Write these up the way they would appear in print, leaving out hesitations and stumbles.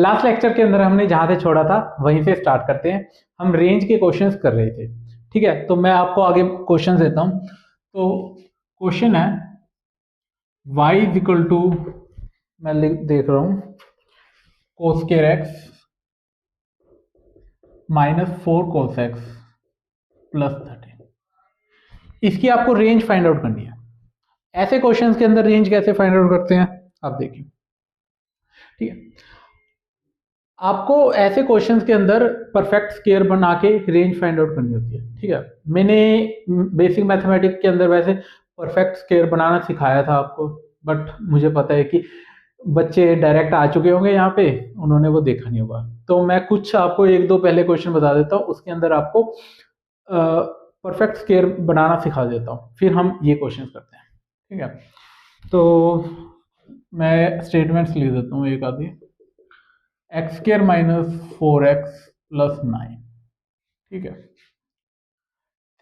Last lecture के अंदर हमने जहां से छोड़ा था वहीं से स्टार्ट करते हैं। हम रेंज के क्वेश्चंस कर रहे थे, ठीक है। तो मैं आपको आगे क्वेश्चन देता हूं। तो क्वेश्चन है y इज इक्वल टू, मैं देख रहा हूं, कोस स्क्वायर एक्स माइनस 4 कोस एक्स प्लस 13। इसकी आपको रेंज फाइंड आउट करनी है। ऐसे क्वेश्चंस के अंदर रेंज कैसे फाइंड आउट करते हैं आप देखिए, ठीक है। आपको ऐसे क्वेश्चंस के अंदर परफेक्ट स्क्वायर बना के रेंज फाइंड आउट करनी होती है, ठीक है। मैंने बेसिक मैथमेटिक्स के अंदर वैसे परफेक्ट स्क्वायर बनाना सिखाया था आपको, बट मुझे पता है कि बच्चे डायरेक्ट आ चुके होंगे यहाँ पे, उन्होंने वो देखा नहीं होगा। तो मैं कुछ आपको एक दो पहले क्वेश्चन बता देता हूँ, उसके अंदर आपको परफेक्ट स्क्वायर बनाना सिखा देता हूँ, फिर हम ये क्वेश्चन करते हैं, ठीक है। तो मैं स्टेटमेंट्स लिख देता हूँ एक आधी। X square minus 4x plus 9, ठीक है।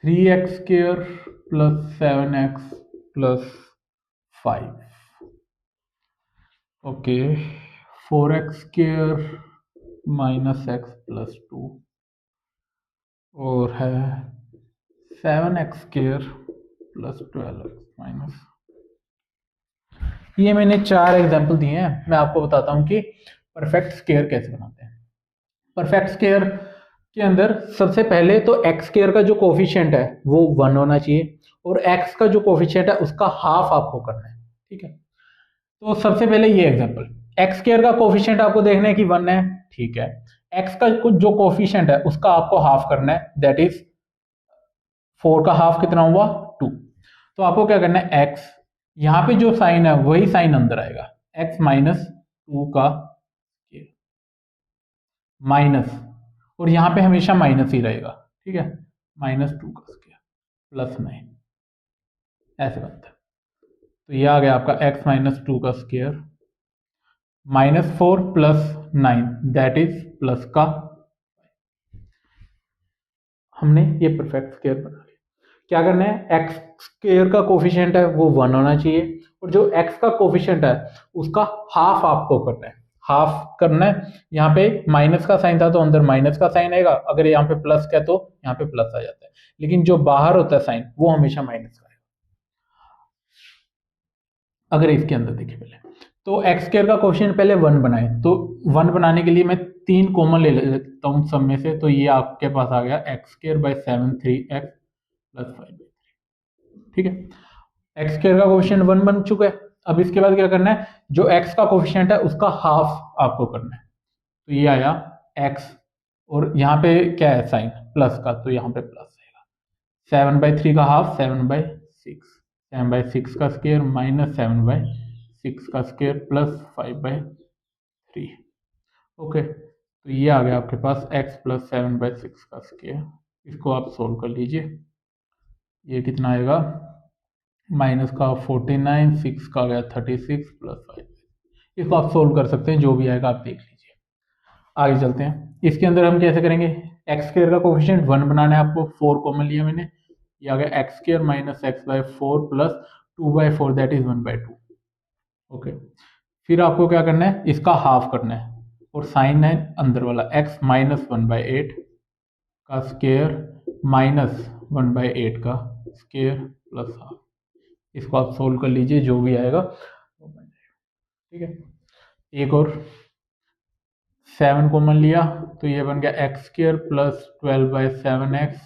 3x square plus 7x plus 5, okay. 4x square minus x plus 2 और है 7x square plus 12x minus. ये मैंने 4 एग्जाम्पल दिए हैं। मैं आपको बताता हूँ कि परफेक्ट स्क्वायर कैसे बनाते हैं। परफेक्ट स्क्वायर के अंदर सबसे पहले तो एक्स स्क्वायर का जो कोफिशिएंट है वो 1 होना चाहिए, और एक्स का जो कोफिशिएंट है उसका हाफ आपको करना है, ठीक है। तो सबसे पहले ये एग्जांपल, एक्स स्क्वायर का कोफिशिएंट आपको देखना है कि 1 है, ठीक है। एक्स का जो कोफिशिएंट है उसका आपको हाफ करना है, दैट इज 4 का हाफ कितना हुआ 2। तो आपको क्या करना है, एक्स यहाँ पे जो साइन है वही साइन अंदर आएगा, एक्स माइनस 2 का माइनस, और यहां पे हमेशा माइनस ही रहेगा, ठीक है। माइनस 2 का स्क्वायर प्लस 9, ऐसे बनता है। तो ये आ गया आपका x माइनस 2 का square minus 4 plus 9, that is plus का। हमने ये परफेक्ट स्क्वायर बना लिया। क्या करना है, एक्स स्क्वायर का कोफिशिएंट है वो 1 होना चाहिए, और जो एक्स का कोफिशिएंट है उसका हाफ आपको करना है, हाफ करना है। यहाँ पे माइनस का साइन था तो अंदर माइनस का साइन आएगा, अगर यहाँ पे प्लस का तो यहाँ पे प्लस आ जाता है, लेकिन जो बाहर होता है साइन वो हमेशा माइनस का आएगा। अगर इसके अंदर देखिए पहले, तो एक्स स्क्वायर का कोफिशिएंट पहले 1 बनाए, तो 1 बनाने के लिए मैं 3 कॉमन ले लेता हूँ सब में से, तो ये आपके पास आ गया x square by 7 3x plus 5, ठीक है। एक्स स्क्वायर का कोफिशिएंट 1 बन चुका है। अब इसके बाद क्या करना है, जो एक्स का कोफिशिएंट है उसका हाफ आपको करना है, तो ये आया एक्स, और यहाँ पे क्या है साइन प्लस का, तो यहाँ पे प्लस आएगा। 7/3 का हाफ 7/6, 7/6 का स्क्वायर माइनस 7/6 का स्क्वायर प्लस 5/3, ओके। तो ये आ गया आपके पास x प्लस 7/6 का स्क्वायर। इसको आप सोल्व कर लीजिए, ये कितना आएगा, माइनस का 49, 6 का आ गया 36 प्लस 5। इसको आप सोल्व कर सकते हैं, जो भी आएगा आप देख लीजिए। आगे चलते हैं। इसके अंदर हम कैसे करेंगे, एक्स स्क्वायर का कोफिशिएंट 1 बनाना है आपको, 4 कॉमन लिया मैंने, ये आ गया x square minus x/4 plus 2/4, that is 1/2, okay. फिर आपको क्या करना है, इसका हाफ करना है, और साइन है अंदर वाला x माइनस 1/8 का स्क्वायर माइनस 1/8 का स्क्वायर प्लस हाफ। इसको आप सोल्व कर लीजिए, जो भी आएगा वो बन जाएगा, ठीक है। एक और 7 कॉमन लिया, तो ये बन गया x square plus 12/7x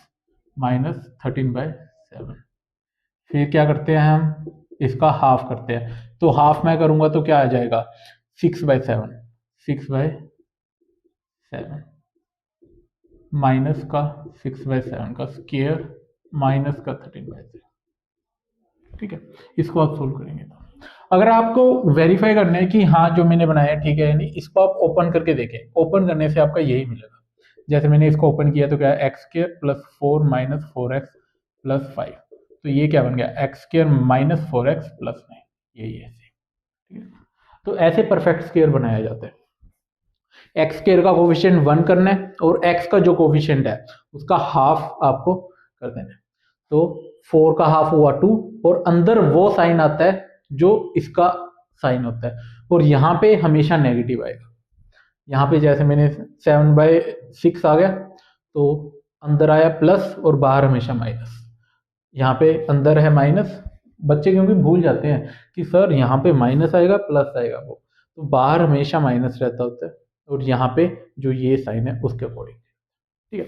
minus 13/7। फिर क्या करते हैं हम, इसका हाफ करते हैं, तो हाफ मैं करूंगा तो क्या आ जाएगा 6/7, 6/7 माइनस का 6/7 का स्क्वायर माइनस का 13/7, ठीक है। इसको आप सोल्व करेंगे तो अगर आपको वेरीफाई करना है कि हाँ जो मैंने बनाया ठीक है, यानी इसको आप ओपन करके देखें, ओपन करने से आपका यही मिलेगा। जैसे मैंने इसको ओपन किया तो क्या, x square plus 4 minus 4x plus 5, तो ये क्या बन गया, x square minus 4x plus 9, यही ऐसे, ठीक है। तो ऐसे परफेक्ट स्क्वायर बनाया जाता है। एक्स स्क्वायर का कोफिशिएंट 1 करना है, और एक्स का जो कोफिशिएंट है उसका हाफ आपको कर देना है। तो 4 का हाफ हुआ 2, और अंदर वो साइन आता है जो इसका साइन होता है, और यहाँ पे हमेशा नेगेटिव आएगा, यहाँ पे जैसे मैंने 7/6 आ गया, तो अंदर आया प्लस और बाहर हमेशा माइनस। यहाँ पे अंदर है माइनस, बच्चे क्योंकि भूल जाते हैं कि सर यहाँ पे माइनस आएगा प्लस आएगा, वो तो बाहर हमेशा माइनस रहता होता है, और यहाँ पे जो ये साइन है उसके अकॉर्डिंग। ठीक है,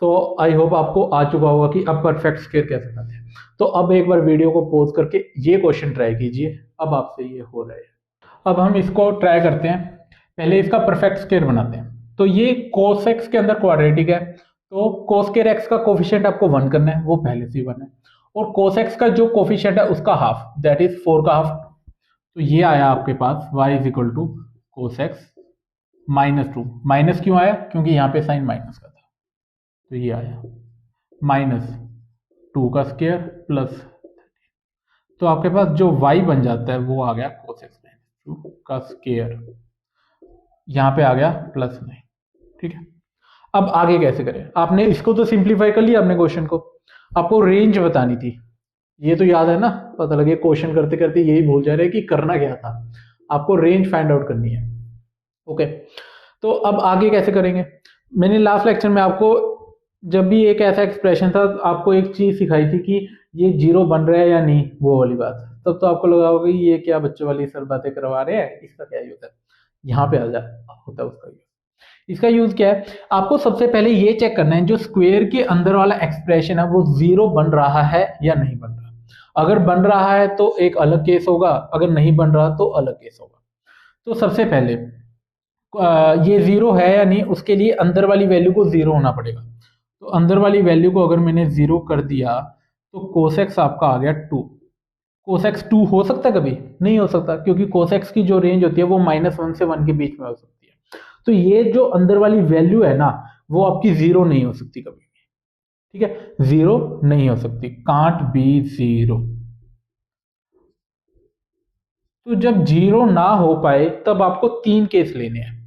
तो आई होप आपको आ चुका होगा कि अब परफेक्ट स्क्वायर कैसे बनाते हैं। तो अब एक बार वीडियो को पॉज करके ये क्वेश्चन ट्राई कीजिए, अब आपसे ये हो रहा है। अब हम इसको ट्राई करते हैं, पहले इसका परफेक्ट स्क्वायर बनाते हैं। तो ये cos x के अंदर क्वाड्रेटिक है, तो cos स्क्वायर x का कोफिशिएंट आपको 1 करना है, वो पहले से ही 1 है, और cos x का जो कोफिशिएंट है उसका हाफ, दैट इज 4 का हाफ। तो ये आया आपके पास y is equal to cos x -2। Minus क्यों आया? क्योंकि यहाँ पे साइन माइनस का था, तो ये आया -2 का स्क्वायर प्लस, तो आपके पास जो y बन जाता है वो आ गया cos x -2 का स्क्वायर, यहाँ पे आ गया +9। ठीक है, अब आगे कैसे करें? आपने इसको तो सिंप्लीफाई कर लिया अपने क्वेश्चन को, आपको रेंज बतानी थी, ये तो याद है ना, पता लगे क्वेश्चन करते करते यही भूल जा रहे हैं कि करना क्या था। आपको रेंज फाइंड आउट करनी है। ओके, तो अब आगे कैसे करेंगे? मैंने लास्ट लेक्चर में आपको जब भी एक ऐसा एक्सप्रेशन था, आपको एक चीज सिखाई थी कि ये 0 बन रहा है या नहीं, वो वाली बात। तब तो आपको लगा होगा कि ये क्या बच्चों वाली सर बातें करवा रहे हैं, इसका क्या यूज है। यहाँ पे आ जा होता है उसका यूज। इसका यूज क्या है? आपको सबसे पहले ये चेक करना है जो स्क्वायर के अंदर वाला एक्सप्रेशन है वो 0 बन रहा है या नहीं बन रहा। अगर बन रहा है तो एक अलग केस होगा, अगर नहीं बन रहा तो अलग केस होगा। तो सबसे पहले ये 0 है या नहीं, उसके लिए अंदर वाली वैल्यू को 0 होना पड़ेगा। तो अंदर वाली वैल्यू को अगर मैंने 0 कर दिया तो cos x आपका आ गया 2। cos x 2 हो सकता है? कभी नहीं हो सकता, क्योंकि cos x की जो रेंज होती है वो -1 से 1 के बीच में हो सकती है। तो ये जो अंदर वाली वैल्यू है ना, वो आपकी 0 नहीं हो सकती कभी भी। ठीक है, 0 नहीं हो सकती, कांट बी 0। तो जब 0 ना हो पाए तब आपको 3 केस लेने हैं,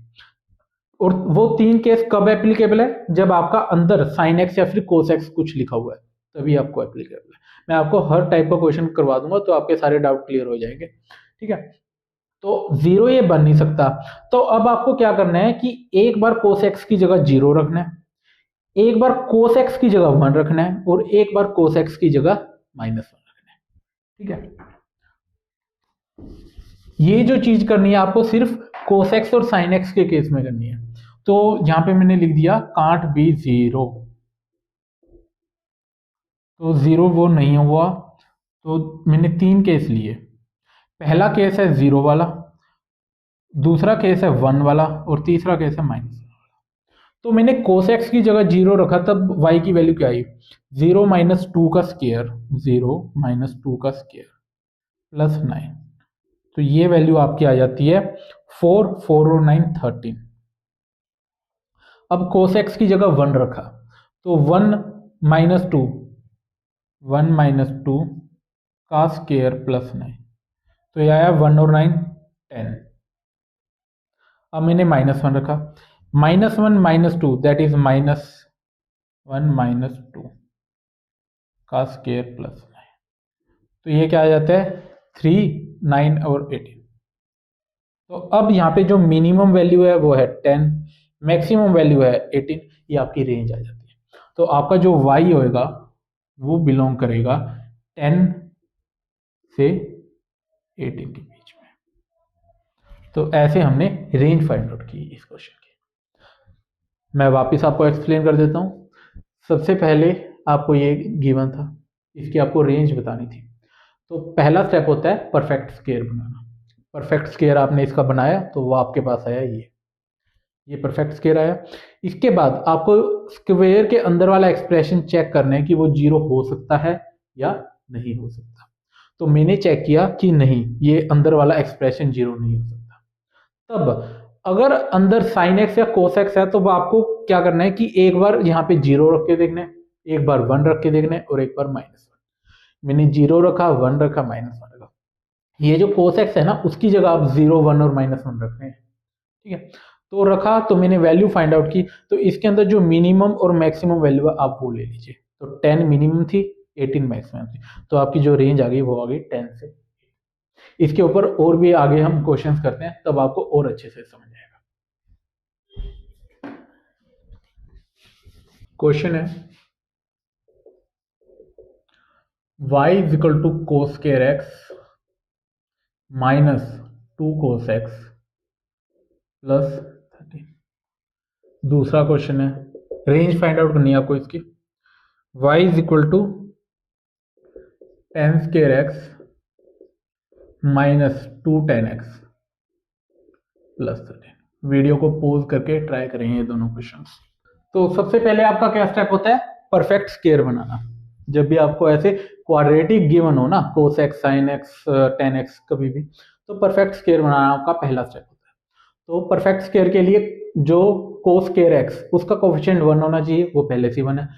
और वो 3 केस कब एप्लीकेबल है? जब आपका अंदर sin x या फिर cos x कुछ लिखा हुआ है, तभी आपको एप्लीकेबल है। मैं आपको हर टाइप का क्वेश्चन करवा दूंगा तो आपके सारे डाउट क्लियर हो जाएंगे। ठीक है, तो 0 ये बन नहीं सकता। तो अब आपको क्या करना है कि एक बार cos x की जगह 0 रखना है, एक बार cos x की जगह 1 रखना है, और एक बार cos x की जगह -1 रखना है। ठीक है, ये जो चीज करनी है आपको सिर्फ cos x और sin x के केस में करनी है। तो यहां पे मैंने लिख दिया कांट बी 0, तो 0 वो नहीं हुआ। तो मैंने 3 केस लिए, पहला केस है 0 वाला, दूसरा केस है 1 वाला, और तीसरा केस है -1 वाला। तो मैंने cos x की जगह 0 रखा, तब y की वैल्यू क्या आई? 0 - 2 का स्क्वायर, 0 - 2 का स्क्वायर +9। तो ये वैल्यू आपकी आ जाती है 4, 4 और 9 13। अब cos x की जगह 1 रखा, तो 1 - 2, 1 - 2 का स्क्वायर +9, तो ये आया 1 और 9 10। अब मैंने -1 रखा, -1 - 2 दैट इज -1 - 2 का स्क्वायर +9, तो ये क्या आ जाता है 3, 9 और 18। तो अब यहाँ पे जो मिनिमम वैल्यू है वो है 10, मैक्सिमम वैल्यू है 18, ये आपकी रेंज आ जाती है। तो आपका जो y होएगा वो बिलोंग करेगा 10 से 18 के बीच में। तो ऐसे हमने रेंज फाइंड आउट की इस क्वेश्चन की। मैं वापस आपको एक्सप्लेन कर देता हूँ। सबसे पहले आपको ये गिवन था, इसकी आपको रेंज बतानी थी। तो पहला स्टेप होता है परफेक्ट स्क्वायर बनाना। परफेक्ट स्क्वायर आपने इसका बनाया तो वो आपके पास आया ये परफेक्ट स्क्वायर आया। इसके बाद आपको स्क्वायर के अंदर वाला एक्सप्रेशन चेक करना है कि वो 0 हो सकता है या नहीं हो सकता। तो मैंने चेक किया कि नहीं, ये अंदर वाला एक्सप्रेशन 0 नहीं हो सकता। तब अगर अंदर sin x या cos x है तो वो आपको क्या करना है कि एक बार यहाँ पे 0 रख के देखना है, एक बार 1 रख के देखना है, और एक बार -1। मैंने 0 रखा, 1 रखा, -1 रखा। ये जो cos x है ना, उसकी जगह आप 0, 1 और -1 रख रहे हैं। ठीक है, तो रखा, तो मैंने वैल्यू फाइंड आउट की। तो इसके अंदर जो मिनिमम और मैक्सिमम वैल्यू है आप वो ले लीजिए। तो 10 मिनिमम थी, 18 मैक्सिमम थी, तो आपकी जो रेंज आ गई वो आ गई 10 से। इसके ऊपर और भी आगे हम क्वेश्चंस करते हैं, तब आपको और अच्छे से समझ आएगा। क्वेश्चन है y is equal to cos square x minus 2 cos x plus 30। दूसरा क्वेश्चन है, रेंज फाइंड आउट करनी है आपको इसकी। y is equal to tan square x minus 2 tan x plus 30। Video को पॉज करके ट्राई करेंगे ये दोनों क्वेश्चंस। तो सबसे पहले आपका क्या स्टेप होता है, परफेक्ट स्केयर बनाना। जब भी आपको ऐसे क्वाड्रेटिक गिवन हो ना, cos x sine x ten x कभी भी, तो परफेक्ट स्केयर बनाना आपका पहला स्टेप होता है। तो परफेक्ट स्केयर के लिए जो कोस स्केयर एक्स उसका कोफिशिएंट 1 होना चाहिए, वो पहले से 1 है।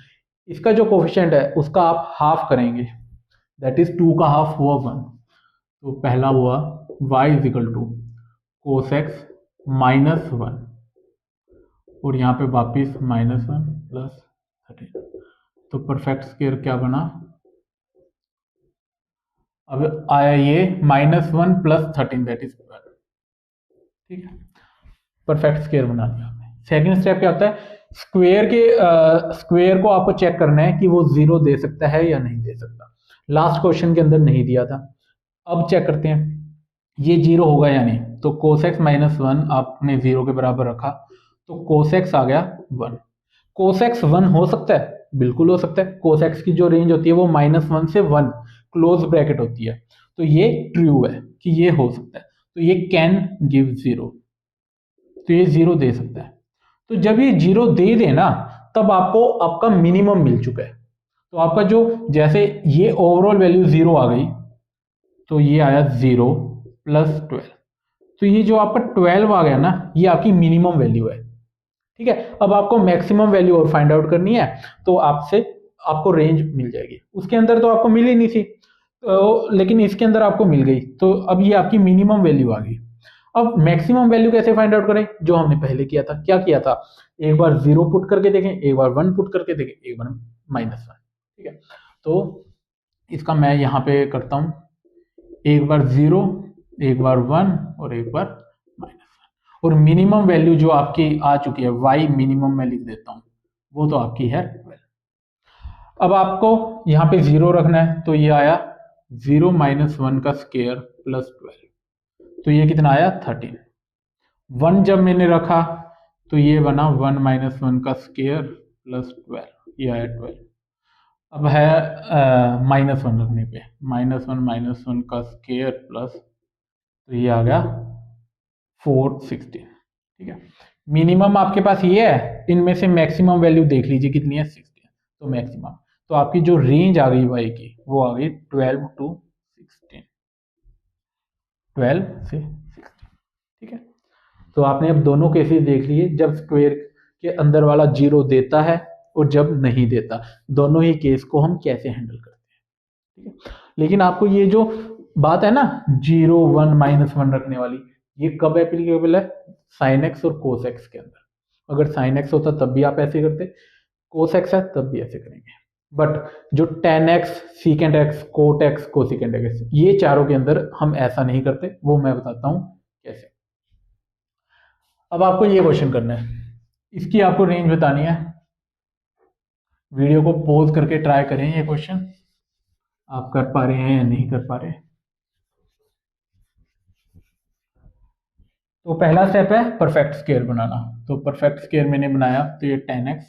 इसका जो कोफिशिएंट है उसका आप हाफ करेंगे, दैट इज 2 का हाफ हुआ 1। तो पहला हुआ y is equal to cos x minus 1 और यहाँ पे वापिस माइनस 1 प्लस 13। तो परफेक्ट स्केयर क्या बना, अब आया ये माइनस 1 प्लस 13 दैट इज 12। ठीक है, परफेक्ट स्केयर बना दिया आपने। सेकंड स्टेप क्या होता है, स्क्वेयर को आपको चेक करना है कि वो 0 दे सकता है या नहीं दे सकता। लास्ट क्वेश्चन के अंदर नहीं दिया था, अब चेक करते हैं ये 0 होगा या नहीं। तो कोस एक्स माइनस 1 आपने 0 के बराबर रखा, तो कोस एक्स आ गया 1। कोस एक्स 1 हो सकता है, बिल्कुल हो सकता है। कोस एक्स की जो रेंज होती है वो -1 से 1 क्लोज ब्रैकेट होती है, तो ये ट्रू है कि ये हो सकता है। तो ये कैन गिव 0, तो ये 0 दे सकता है। तो जब ये 0 दे देना तब आपको आपका मिनिमम मिल चुका है। तो आपका जो जैसे ये ओवरऑल वैल्यू 0 आ गई, तो ये आया 0 प्लस 12। तो ये जो आपका 12 आ गया ना, ये आपकी मिनिमम वैल्यू है। ठीक है, अब आपको मैक्सिमम वैल्यू और फाइंड आउट करनी है, तो आपको रेंज मिल जाएगी। उसके अंदर तो आपको मिली नहीं थी, तो लेकिन इसके अंदर आपको मिल गई, तो अब ये आपकी मिनिमम वैल्यू आ गई। अब मैक्सिमम वैल्यू कैसे फाइंड आउट करें, जो हमने पहले किया था। क्या किया था, एक बार 0 पुट करके देखें, एक बार 1 पुट करके देखें, एक बार -1। ठीक है, तो इसका मैं यहाँ पे करता हूँ, एक बार 0, एक बार 1 और एक बार -1। और मिनिमम वैल्यू जो आपकी आ चुकी है, y मिनिमम मैं लिख देता हूँ, वो तो आपकी है 12। अब आपको यहाँ पे 0 रखना है, तो ये आया 0 - 1 का स्केयर प्लस 12, तो ये कितना आया 13। 1 जब मैंने रखा तो ये बना 1 - 1 का स्केयर प्लस 12, ये आया 12। अब है -1 रखने पे, -1 - 1 का स्केयर प्लस, तो ये आ गया 416। ठीक है, मिनिमम आपके पास ये है, इनमें से मैक्सिमम वैल्यू देख लीजिए कितनी है, 16। तो मैक्सिमम, तो आपकी जो रेंज आ गई y की, वो आ गई 12 to 16, 12 से 16। ठीक है, तो आपने अब दोनों केसेस देख लिए, जब स्क्वायर के अंदर वाला 0 देता है और जब नहीं देता, दोनों ही केस को हम कैसे हैंडल करते हैं। ठीक है, लेकिन आपको ये जो बात है ना 0 1 -1 रखने वाली, ये कब एप्लीकेबल है, साइन एक्स और कोस एक्स के अंदर। अगर साइन एक्स होता तब भी आप ऐसे करते, कोस एक्स है तब भी ऐसे करेंगे। बट जो tan x, secant x, cot x, cosecant x, ये चारों के अंदर हम ऐसा नहीं करते, वो मैं बताता हूं कैसे। अब आपको ये क्वेश्चन करना है, इसकी आपको रेंज बतानी है। वीडियो को पॉज करके ट्राई करें ये क्वेश्चन, आप कर पा रहे हैं या नहीं कर पा रहे। तो पहला स्टेप है परफेक्ट स्केयर बनाना। तो परफेक्ट स्केयर मैंने बनाया, तो ये 10x,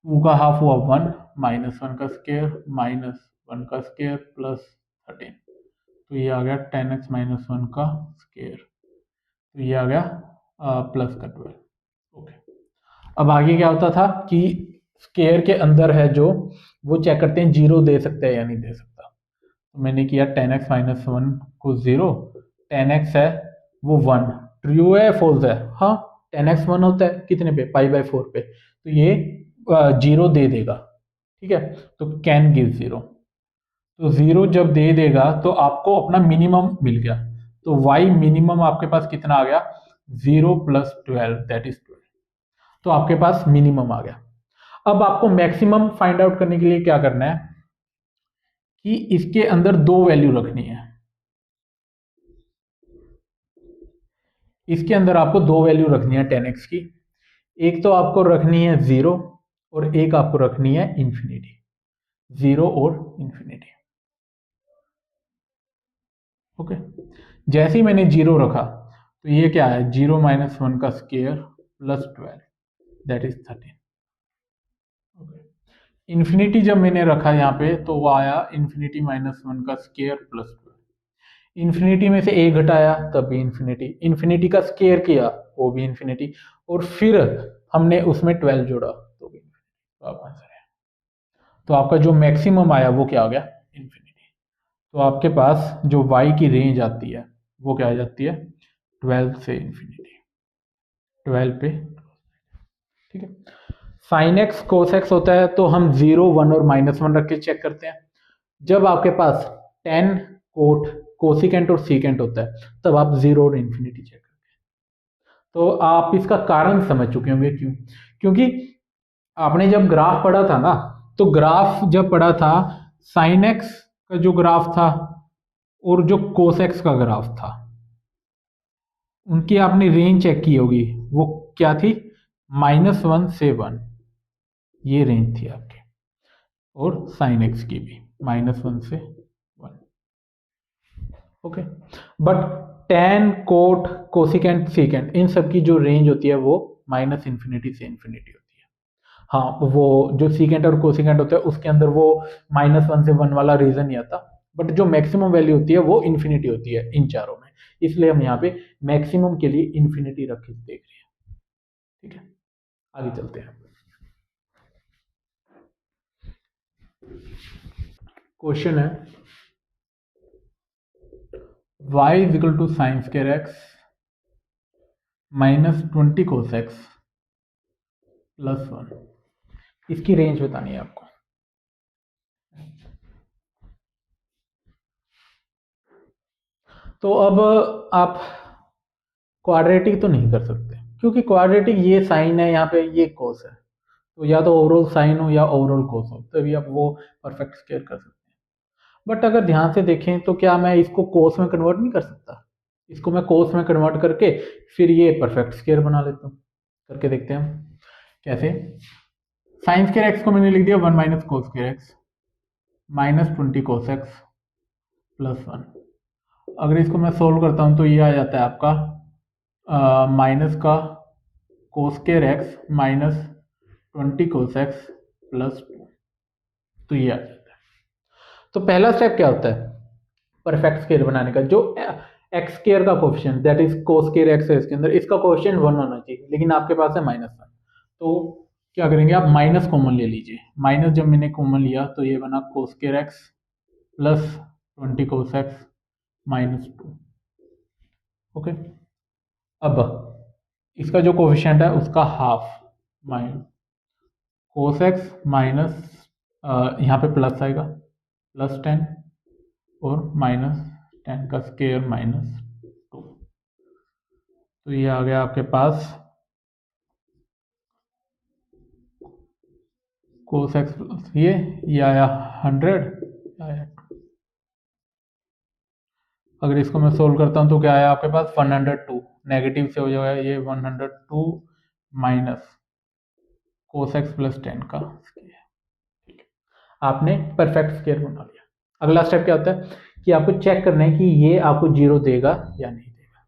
2 का हाफ हुआ 1, -1 का स्केयर, -1 का स्केयर प्लस 13, तो ये आ गया 10x - 1 का स्केयर, तो ये आ गया प्लस का 12। ओके, अब आगे क्या होता था कि स्केयर के अंदर है जो, वो चेक करते हैं 0 दे सकता है या नहीं दे सकता। तो मैंने किया 10x - 1 को 0, 10x है वो 1, ट्रू है फॉल्स है, हाँ 10x 1 होता है कितने पे, π/4 पे, तो ये 0 दे देगा। ठीक है, तो कैन गिव 0, तो 0 जब दे देगा तो आपको अपना मिनिमम मिल गया। तो y मिनिमम आपके पास कितना आ गया, 0 + 12 दैट इज 12, तो आपके पास मिनिमम आ गया। अब आपको मैक्सिमम फाइंड आउट करने के लिए क्या करना है कि इसके अंदर 2 वैल्यू रखनी है। इसके अंदर आपको 2 वैल्यू रखनी है 10x की, एक तो आपको रखनी है 0 और एक आपको रखनी है इन्फिनिटी, 0 और इन्फिनिटी। ओके, जैसे ही मैंने 0 रखा तो ये क्या है, 0 माइनस 1 का square plus 12 that is 13। Infinity जब मैंने रखा यहाँ पे तो वो आया इन्फिनिटी माइनस 1 का स्क्वायर प्लस 12। इन्फिनिटी में से एक घटाया तब भी इन्फिनिटी, इन्फिनिटी का स्क्वायर किया वो भी इन्फिनिटी, और फिर हमने उसमें 12 जोड़ा तो भी इन्फिनिटी। तो आपका आंसर है, तो आपका जो मैक्सिमम आया वो क्या हो गया, इन्फिनिटी। तो आपके पास जो y की रेंज आती है वो क्या आ जाती है, 12 से इन्फिनिटी, 12 पे, ठीक है। साइन एक्स कोस एक्स होता है तो हम 0 1 और -1 रख के चेक करते हैं। जब आपके पास टेन कोट कोसिकेंट और सीकेंट होता है तब आप 0 और इन्फिनिटी चेक करते हैं। तो आप इसका कारण समझ चुके होंगे क्यों, क्योंकि आपने जब ग्राफ पढ़ा था ना, तो ग्राफ जब पढ़ा था साइन एक्स का जो ग्राफ था और जो कोस एक्स का ग्राफ था, उनकी आपने रेंज चेक की होगी, वो क्या थी, -1 से 1, ये रेंज थी आपकी, और साइन एक्स की भी -1 से 1। Okay, but tan cot cosecant secant इन सब की जो रेंज होती है वो -इन्फिनिटी से इन्फिनिटी होती है। हाँ, वो जो सीकेंट और कोसिकेंट होता है उसके अंदर वो -1 से 1 वाला रीजन नहीं आता, बट जो मैक्सिमम वैल्यू होती है वो इन्फिनिटी होती है इन चारों में, इसलिए हम यहाँ पे मैक्सिमम के लिए इन्फिनिटी रख के देख रहे हैं। ठीक है, आगे चलते हैं। क्वेश्चन है y is equal to sine square x -20 cos x plus 1, इसकी रेंज बतानी है आपको। तो अब आप क्वाड्रेटिक तो नहीं कर सकते, क्योंकि क्वाड्रेटिक ये साइन है यहाँ पे, ये कोस है, तो या तो ओवरऑल साइन हो या ओवरऑल कोस हो, तभी आप वो परफेक्ट स्क्वायर कर सकते हैं। बट अगर ध्यान से देखें तो क्या मैं इसको कोस में कन्वर्ट नहीं कर सकता, इसको मैं कोस में कन्वर्ट करके फिर ये परफेक्ट स्क्वायर बना लेता हूँ। करके देखते हैं हम कैसे। साइन स्क्वायर एक्स को मैंने लिख दिया 1 minus cos square x -20 cos x plus 1। अगर इसको मैं सोल्व करता हूँ तो ये आ जाता है आपका माइनस का cos square x -20 cos x plus 2, तो ये आ जाता है। तो पहला स्टेप क्या होता है, परफेक्ट स्क्वायर बनाने का। जो एक्स स्क्वायर का coefficient that is cos square x है इसके अंदर, इसका कोएफिशिएंट 1 होना चाहिए, लेकिन आपके पास है -1, तो क्या करेंगे आप माइनस कॉमन ले लीजिए। माइनस जब मैंने कॉमन लिया तो ये बना cos square x plus 20 cos x -2। Okay, अब इसका जो कोएफिशिएंट है उसका हाफ, कोस एक्स माइनस, यहाँ पे प्लस आएगा +10 और -10 का स्क्वायर -2, तो ये आ गया आपके पास कोस एक्स प्लस ये आया 100 आया। अगर इसको मैं सोल्व करता हूँ तो क्या आया आपके पास 102, नेगेटिव से हो जाएगा ये 102 माइनस कोस एक्स प्लस 10 का स्क्वायर। आपने परफेक्ट स्क्वायर बना लिया। अगला स्टेप क्या होता है कि आपको चेक करना है कि ये आपको 0 देगा या नहीं देगा।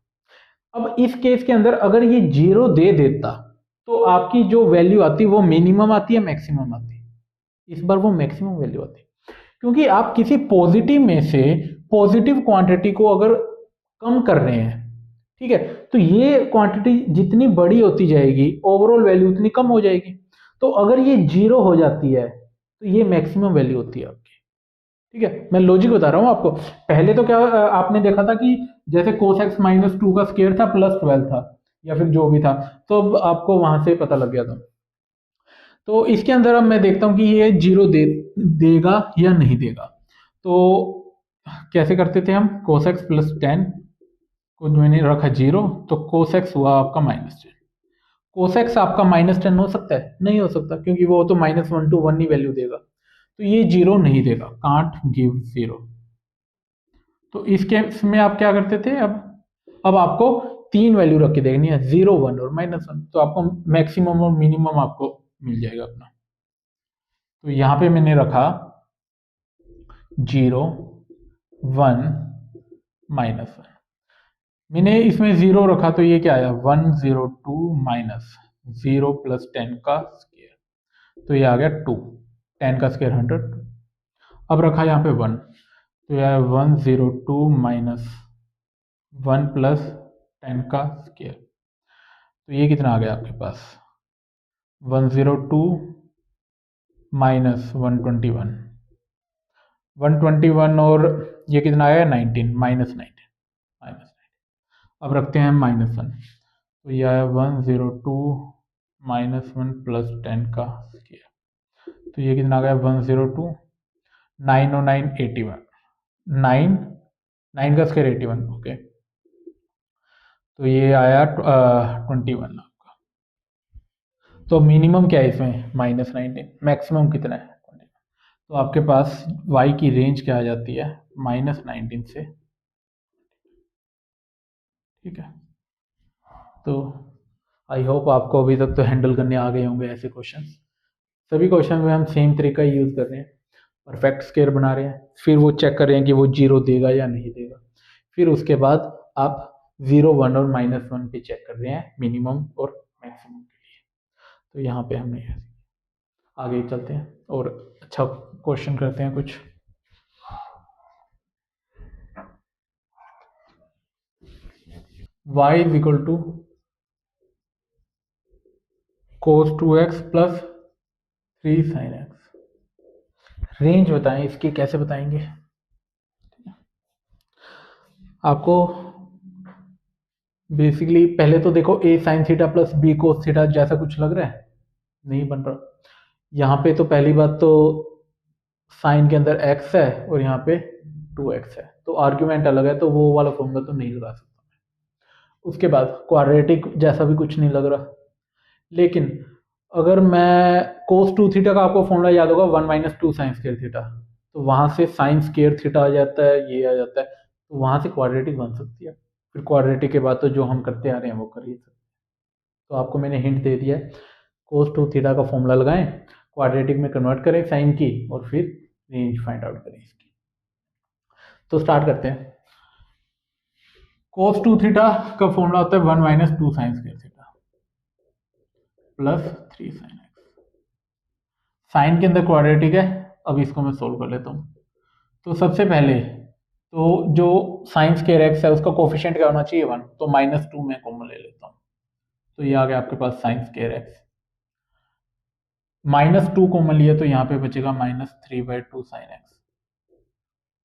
अब इस केस के अंदर अगर ये 0 दे देता तो आपकी जो वैल्यू आती वो मिनिमम आती है मैक्सिमम आती, इस बार वो मैक्सिमम वैल्यू आती, क्योंकि आप किसी पॉजिटिव में से पॉजिटिव क्वांटिटी को अगर कम कर रहे हैं, ठीक है, तो ये क्वांटिटी जितनी बड़ी होती जाएगी ओवरऑल वैल्यू उतनी कम हो जाएगी। तो अगर ये 0 हो जाती है तो ये मैक्सिमम वैल्यू होती है आपकी। ठीक है, मैं लॉजिक बता रहा हूं आपको। पहले तो क्या आपने देखा था कि जैसे cos x -2 का स्क्वायर था +12 था या फिर जो भी था, तो आपको वहां से पता लग गया था। तो इसके अंदर अब मैं देखता हूं कि ये 0 देगा या नहीं देगा। तो कैसे करते थे हम, cos x प्लस 10 को मैंने रखा 0, तो cos x हुआ आपका -10। cos x आपका -10 हो सकता है, नहीं हो सकता, क्योंकि वो तो -1 to 1 ही वैल्यू देगा, तो ये 0 नहीं देगा, कांट गिव 0। तो इस केस में आप क्या करते थे, अब आपको 3 वैल्यू रख के देखनी है, 0 1 और -1, तो आपको मैक्सिमम और मिनिमम आपको मिल जाएगा अपना। तो यहाँ पे मैंने रखा 0 1 -1। मैंने इसमें 0 रखा तो ये क्या आया 102 माइनस 0 + 10 का स्क्वायर, तो ये आ गया 2। 10 का स्क्वायर 100। अब रखा यहाँ पे 1, तो यह है 102 माइनस 1 + 10 का स्क्वायर, तो ये कितना आ गया आपके पास 102 माइनस 121, 121 और ये कितना आया 19 -19। अब रखते हैं -1, तो यह है 102 माइनस 1 + 10 का स्क्वायर, तो ये कितना आ गया 102, 9 और 9 81, 9 का स्क्वायर 81, ओके। तो ये आया 21 आपका। तो मिनिमम क्या है इसमें -19, मैक्सिमम कितना है 21। तो आपके पास y की रेंज क्या आ जाती है -19 से, ठीक है। तो आई होप आपको अभी तक तो हैंडल करने आ गए होंगे ऐसे क्वेश्चन। सभी क्वेश्चन में हम सेम तरीका ही यूज़ कर रहे हैं, परफेक्ट स्क्वायर बना रहे हैं, फिर वो चेक कर रहे हैं कि वो 0 देगा या नहीं देगा, फिर उसके बाद आप 0 1 और -1 पे चेक कर रहे हैं मिनिमम और मैक्सिमम के लिए। तो यहाँ पे हमने आगे चलते हैं और अच्छा क्वेश्चन करते हैं कुछ। y = cos 2x + 3 sin x। Range बताएं इसकी, कैसे बताएंगे आपको। बेसिकली पहले तो देखो a sin theta + b cos theta जैसा कुछ लग रहा है, नहीं बन रहा। यहाँ पे तो पहली बात तो साइन के अंदर x है और यहाँ पे 2x है, तो आर्ग्यूमेंट अलग है, तो वो वाला फॉर्मूला तो नहीं लगा सकता मैं। उसके बाद क्वाड्रेटिक जैसा भी कुछ नहीं लग रहा। लेकिन अगर मैं cos 2 थीटा का आपको फॉर्मूला याद होगा 1 - 2 sin स्क्वायर थीटा, तो वहां से sin स्क्वायर थीटा आ जाता है, ये आ जाता है, तो वहां से क्वाड्रेटिक बन सकती है। फिर क्वाड्रेटिक के बाद तो जो हम करते आ रहे हैं वो कर ही सकते हैं। तो आपको मैंने हिंट दे दिया है, cos 2 थीटा का फॉर्मूला लगाएं, क्वाड्रेटिक में कन्वर्ट करें साइन की और फिर रेंज फाइंड आउट करें इसकी। तो स्टार्ट करते हैं। cos 2 थीटा का फॉर्मूला होता है 1 - 2 sin square theta + 3 sin x। Sine के अंदर क्वाड्रेटिक है, अब इसको मैं सोल्व कर लेता हूँ। तो सबसे पहले तो जो साइन स्क्वायर एक्स है उसका कोफिशिएंट क्या होना चाहिए 1, तो -2 में कॉमन ले लेता हूँ, तो ये आ गया आपके पास साइन स्क्वायर एक्स। -2 कॉमन लिया तो यहाँ पे बचेगा -3/2 sin x।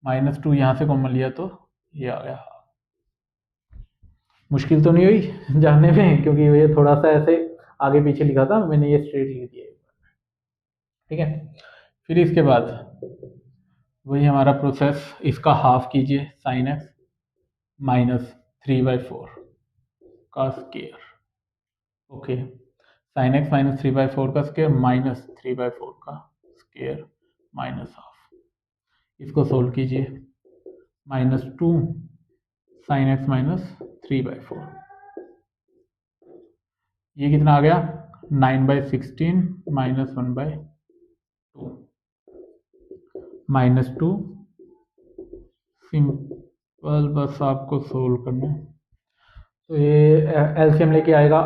-2 यहाँ से कॉमन लिया तो ये आ गया। मुश्किल तो नहीं हुई जानने में, क्योंकि ये थोड़ा सा ऐसे आगे पीछे लिखा था, मैंने ये स्ट्रेट लिख दिया, ठीक है। फिर इसके बाद वही हमारा प्रोसेस, इसका हाफ कीजिए sin x -3/4 का स्क्वायर, ओके। sin x -3/4 का स्क्वायर -3/4 का स्क्वायर -हाफ, इसको सोल्व कीजिए। -2 sin x -3/4, ये कितना आ गया 9/16 -1/2 -2। सिंपल, बस आपको सोल्व करना है। तो ये एलसीएम लेके आएगा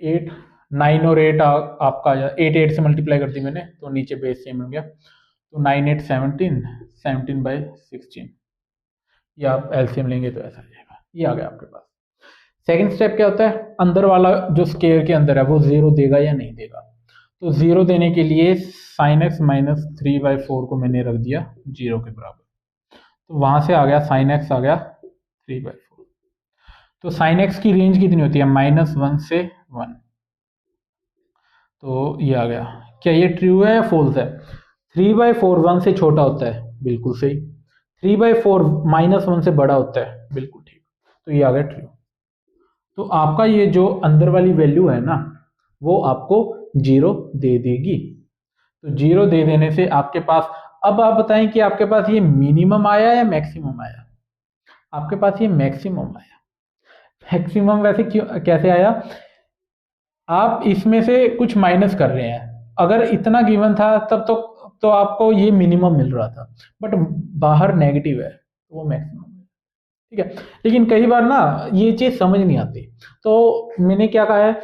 8, 9 और 8 आपका 8 से मल्टीप्लाई कर दी मैंने, तो नीचे बेस सेम हो गया, तो 9 8 17, 17/16। ये आप एलसीएम लेंगे तो ऐसा आ जाएगा, ये आ गया आपके पास। सेकंड स्टेप क्या होता है, अंदर वाला जो स्क्वायर के अंदर है वो 0 देगा या नहीं देगा। तो 0 देने के लिए sin x -3/4 को मैंने रख दिया 0 के बराबर, तो वहां से आ गया sin x आ गया 3/4। तो sin x की रेंज कितनी होती है -1 से 1, तो ये आ गया। क्या ये ट्रू है या फॉल्स है? 3/4 1 से छोटा होता है, बिल्कुल सही। 3/4 -1 से बड़ा होता है, बिल्कुल ठीक, तो ये आ गया ट्रू। तो आपका ये जो अंदर वाली वैल्यू है ना, वो आपको 0 दे देगी। तो 0 दे देने से आपके पास, अब आप बताएं कि आपके पास ये मिनिमम आया या मैक्सिमम आया? आपके पास ये मैक्सिमम आया। मैक्सिमम वैसे क्यों, कैसे आया? आप इसमें से कुछ माइनस कर रहे हैं। अगर इतना गिवन था तब तो तो आपको ये मिनिमम मिल रहा था, बट बाहर नेगेटिव है तो वो मैक्सिमम है। ठीक है, लेकिन कई बार ना ये चीज समझ नहीं आती, तो मैंने क्या कहा है,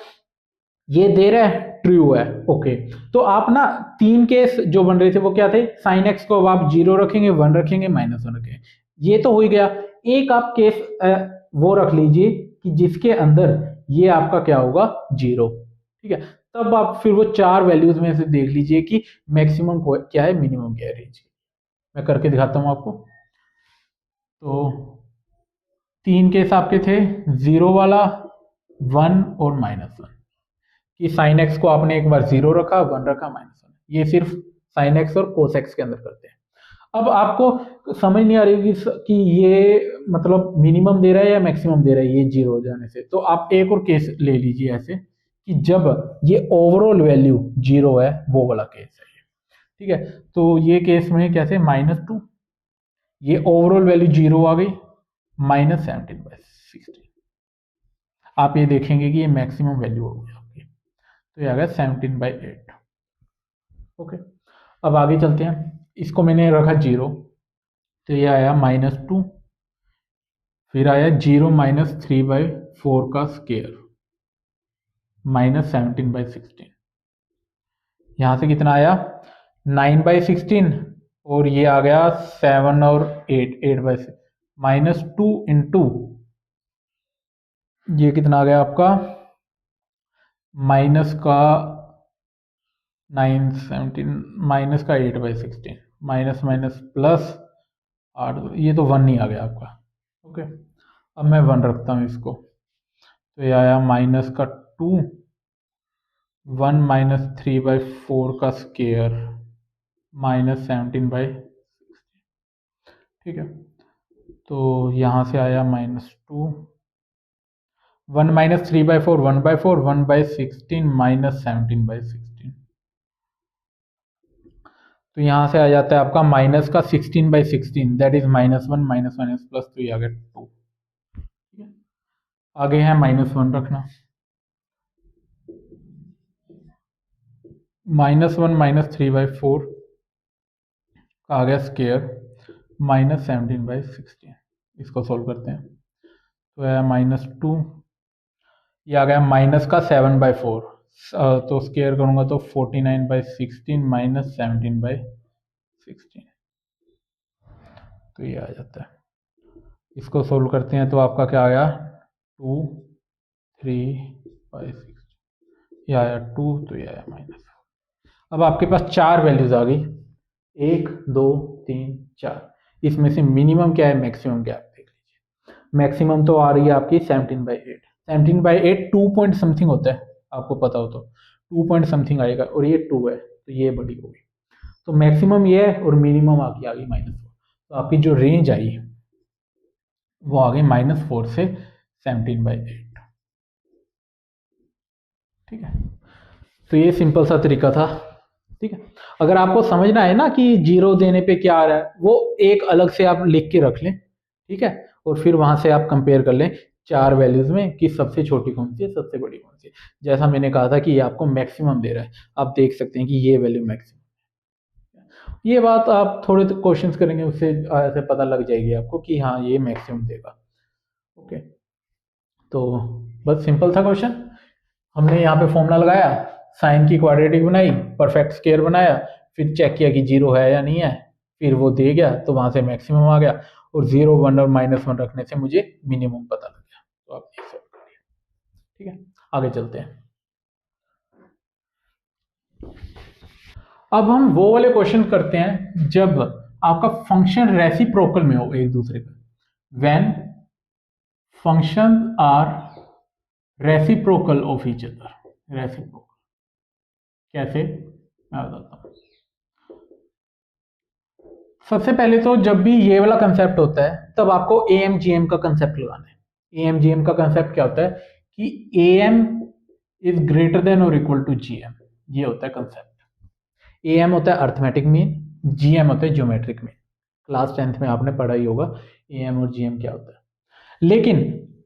ये दे रहा है ट्रू है, ओके। तो आप ना 3 केस जो बन रहे थे वो क्या थे, साइन एक्स को अब आप 0 रखेंगे, 1 रखेंगे, -1 रखेंगे, ये तो हो ही गया। एक आप केस वो रख लीजिए कि जिसके अंदर ये आपका क्या होगा, 0। ठीक है, तब आप फिर वो 4 वैल्यूज में से देख लीजिए कि मैक्सिमम क्या है, मिनिमम क्या है रेंज। मैं करके दिखाता हूं आपको। तो 3 केस आपके थे, 0 वाला, 1 और -1, कि साइन एक्स को आपने एक बार 0 रखा, 1 रखा, -1। ये सिर्फ साइन एक्स और कोस एक्स के अंदर करते हैं। अब आपको समझ नहीं आ रही कि ये मतलब मिनिमम दे रहा है या मैक्सिमम दे रहा है ये 0 हो जाने से, तो आप एक और केस ले लीजिए ऐसे कि जब ये ओवरऑल वैल्यू 0 है, वो वाला केस है। ठीक है, तो ये केस में कैसे, -2, ये ओवरऑल वैल्यू 0 आ गई, -17/16। आप ये देखेंगे कि ये मैक्सिमम वैल्यू होगी आपकी, तो ये आ गया 17/8। ओके, अब आगे चलते हैं। इसको मैंने रखा 0, तो ये आया -2, फिर आया 0 -3/4 का स्केयर, -17/16। यहाँ से कितना आया, 9/16, और ये आ गया 7 और 8/6, -2 इंटू ये कितना आ गया आपका, माइनस का 9, 17, माइनस का 8/16, माइनस माइनस प्लस 8, ये तो 1 नहीं आ गया आपका। ओके, अब मैं 1 रखता हूँ इसको, तो ये आया माइनस का 2, 1 -3/4 का स्केयर, -17/16। ठीक है, तो यहाँ से आया -2, 1 -3/4, 1/4, 1/16, -17/16। तो यहाँ से आ जाता है आपका माइनस का 16/16, that is -1, minus minus plus, तो ये आ गया 2। ठीक है, आगे है -1 रखना, -1 -3/4 का आ गया स्केयर, -17/16। इसको सोल्व करते हैं, तो आया -2, ये आ गया माइनस का 7/4, तो स्केयर करूंगा तो 49/16 -17/16, तो ये आ जाता है। इसको सोल्व करते हैं तो आपका क्या आ गया, 2, 3/16, ये आया 2, तो ये आया -4। अब आपके पास 4 वैल्यूज आ गई, 1, 2, 3, 4। इसमें से मिनिमम क्या है, मैक्सिमम क्या है, आप देख लीजिए। मैक्सिमम तो आ रही है आपकी 17/8। 17/8 2 पॉइंट समथिंग होता है, आपको पता हो तो 2 पॉइंट समथिंग आएगा, और ये 2 है, तो ये बड़ी होगी। तो मैक्सिमम ये है और मिनिमम आपकी आ गई -4, तो आपकी जो रेंज आई वो आ गई -4 से 17/8। ठीक है, तो ये सिंपल सा तरीका था। ठीक है, अगर आपको समझना है ना कि 0 देने पे क्या आ रहा है, वो एक अलग से आप लिख के रख लें। ठीक है, और फिर वहां से आप कंपेयर कर लें 4 वैल्यूज में कि सबसे छोटी कौन सी है, सबसे बड़ी कौन सी है। जैसा मैंने कहा था कि ये आपको मैक्सिमम दे रहा है, आप देख सकते हैं कि ये वैल्यू मैक्सिमम। ये बात आप थोड़े क्वेश्चंस करेंगे उससे ऐसे पता लग जाएगी आपको कि हाँ ये मैक्सिमम देगा। ओके, तो बस सिंपल था क्वेश्चन। हमने यहाँ पे फॉर्मूला लगाया, साइन की क्वाड्रेटिक बनाई, परफेक्ट स्क्वायर बनाया, फिर चेक किया कि 0 है या नहीं है, फिर वो दे गया तो वहां से मैक्सिमम आ गया, और 0, 1 और -1 रखने से मुझे मिनिमम पता लग गया। तो आप ये सॉल्व कर लिया। ठीक है, आगे चलते हैं। अब हम वो वाले क्वेश्चन करते हैं जब आपका फंक्शन रेसिप्रोकल में हो एक दूसरे का, when function are reciprocal of each other. Reciprocal कैसे, मैं बताता हूँ। सबसे पहले तो जब भी ये वाला कंसेप्ट होता है तब आपको AMGM का कंसेप्ट लगाना है। AMGM का कंसेप्ट क्या होता है कि AM इज ग्रेटर देन और इक्वल टू GM, ये होता है कंसेप्ट। AM होता है अर्थमेटिक मीन, GM होता है ज्योमेट्रिक मीन। क्लास 10th में आपने पढ़ा ही होगा AM और GM क्या होता है। लेकिन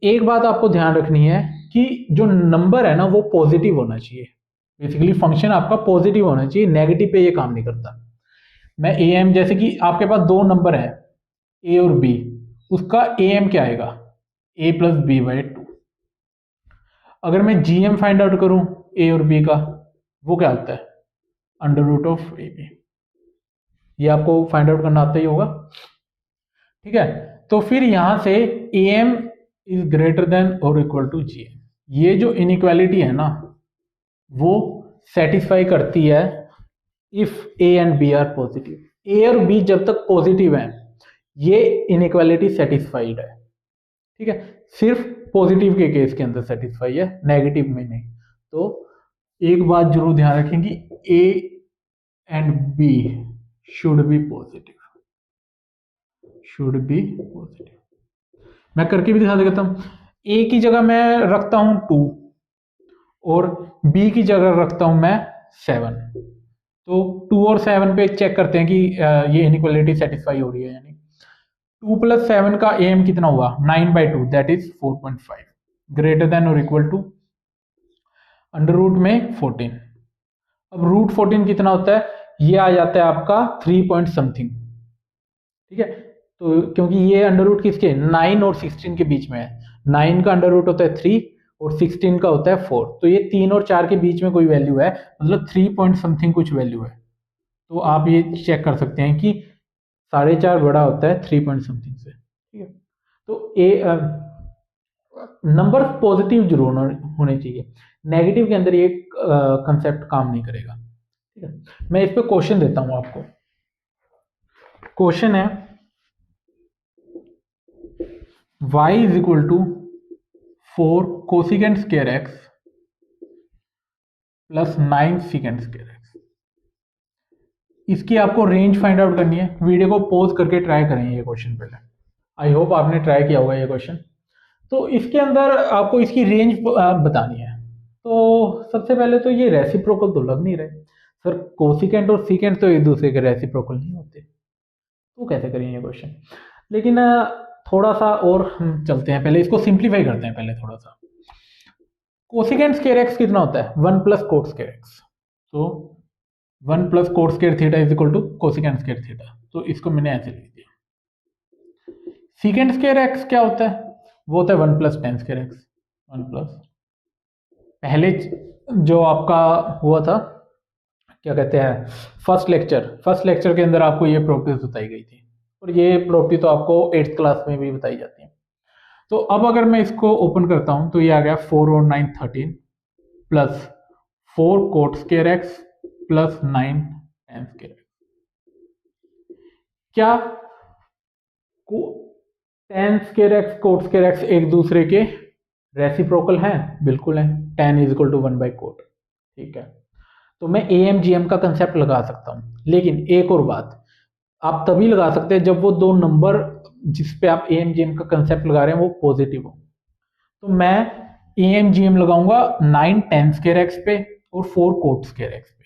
एक बात आपको ध्यान रखनी है कि जो नंबर है ना वो पॉजिटिव होना चाहिए। बेसिकली फंक्शन आपका पॉजिटिव होना चाहिए, नेगेटिव पे ये काम नहीं करता। मैं ए एम, जैसे कि आपके पास दो नंबर है ए और बी, उसका ए एम क्या आएगा, ए प्लस बी बाई टू। अगर मैं जी एम फाइंड आउट करूं ए और बी का, वो क्या होता है, under root of a b. ये आपको फाइंड आउट करना आता ही होगा, ठीक है। तो फिर यहां से A M is greater than और इक्वल टू जी एम। ये जो इनइक्वालिटी है ना, वो सेटिस्फाई करती है if A and B are positive. A और बी जब तक पॉजिटिव है, ये इनइक्वालिटी सेटिस्फाइड है, ठीक है। सिर्फ पॉजिटिव के केस के अंदर सेटिस्फाई है, नेगेटिव में नहीं। तो एक बात जरूर ध्यान रखें कि a and b should be positive, should be positive. मैं करके भी दिखा देता हूं। ए की जगह मैं रखता हूं 2 और बी की जगह रखता हूं मैं 7। तो 2 और 7 पे चेक करते हैं कि ये इनइक्वालिटी सेटिस्फाई हो रही है यानी। 2 प्लस 7 का ए एम कितना हुआ, 9/2, दैट इज 4.5, ग्रेटर देन और इक्वल टू अंडर रूट में 14। अब रूट 14 कितना होता है, ये आ जाता है आपका 3 पॉइंट समथिंग, ठीक है। तो क्योंकि ये अंडर रूट किसके, 9 और 16 के बीच में है। 9 का अंडर रूट होता है 3 और 16 का होता है 4। तो ये 3 और 4 के बीच में कोई वैल्यू है, मतलब 3 पॉइंट समथिंग कुछ वैल्यू है। तो आप ये चेक कर सकते हैं कि 4.5 बड़ा होता है 3 पॉइंट समथिंग से, ठीक है। तो ए नंबर पॉजिटिव जरूर होने चाहिए, नेगेटिव के अंदर ये कंसेप्ट काम नहीं करेगा, ठीक है। मैं इस पे क्वेश्चन देता हूं आपको। क्वेश्चन है y is equal to 4 cosecant square x plus 9 secant square x. इसकी आपको रेंज फाइंड आउट करनी है। वीडियो को पॉज करके ट्राई करें ये क्वेश्चन पहले। आई होप आपने ट्राई किया होगा ये क्वेश्चन। तो इसके अंदर आपको इसकी रेंज बतानी है। तो सबसे पहले तो ये रेसिप्रोकल तो लग नहीं रहे सर, कोसिकेंट और सीकेंट तो एक दूसरे के रेसिप्रोकल नहीं होते, तो कैसे करें ये क्वेश्चन। लेकिन थोड़ा सा और हम चलते हैं, पहले इसको सिंप्लीफाई करते हैं पहले थोड़ा सा। कोसिकेंट स्क्वायर एक्स कितना होता है, 1 प्लस कोट स्क्वायर एक्स। तो 1 plus cot square theta is equal to cosecant square theta. तो इसको मैंने ऐसे लिख दिया। सीकेंट स्क्वायर एक्स क्या होता है, वो होता है 1 plus ten square x. 1 plus, पहले जो आपका हुआ था क्या कहते हैं, फर्स्ट लेक्चर के अंदर आपको ये प्रॉपर्टीज बताई गई थी, और ये प्रॉपर्टी तो आपको 8th क्लास में भी बताई जाती है। तो अब अगर मैं इसको ओपन करता हूं तो ये आ गया 4 और 9 13 plus 4 cot square x plus 9 tan square x. क्या tan square x cot square x एक दूसरे के रेसिप्रोकल हैं, बिल्कुल है। टेन इज इक्वल टू 1/कोट, ठीक है। तो मैं ए एम जी एम का कंसेप्ट लगा सकता हूं, लेकिन एक और बात, आप तभी लगा सकते हैं जब वो दो नंबर जिस पे आप ए एम जी एम का कंसेप्ट लगा रहे हैं वो पॉजिटिव हो। तो मैं ए एम जी एम लगाऊंगा 9 टेन स्क्वायर एक्स पे और 4 कोट स्क्वायर एक्स पे।